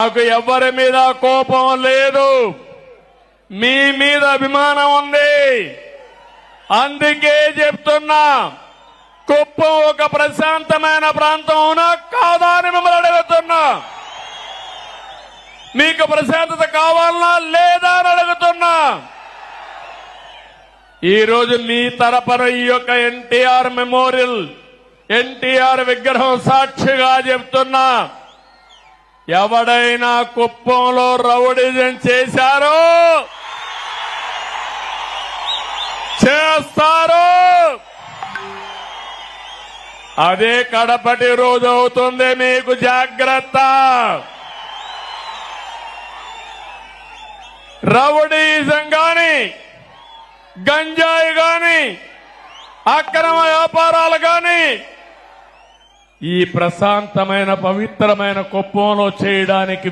నాకు ఎవరి మీద కోపం లేదు, మీ మీద అభిమానం ఉంది. అందుకే చెప్తున్నా, కుప్పం ఒక ప్రశాంతమైన ప్రాంతం అవునా కాదా అని మిమ్మల్ని అడుగుతున్నా. మీకు ప్రశాంతత కావాలనా లేదా అని అడుగుతున్నా. ఈ రోజు మీ తరపున ఈ యొక్క ఎన్టీఆర్ మెమోరియల్, ఎన్టీఆర్ విగ్రహం సాక్షిగా చెప్తున్నా, ఎవడైనా కుప్పంలో రౌడీజం చేశారో చేస్తారు. అదే కడపటి రోజు అవుతుంది, మీకు జాగ్రత్త. రౌడీజం గాని, గంజాయి గాని, అక్రమ వ్యాపారాలు గాని ఈ ప్రశాంతమైన పవిత్రమైన కుప్పంలో చేయడానికి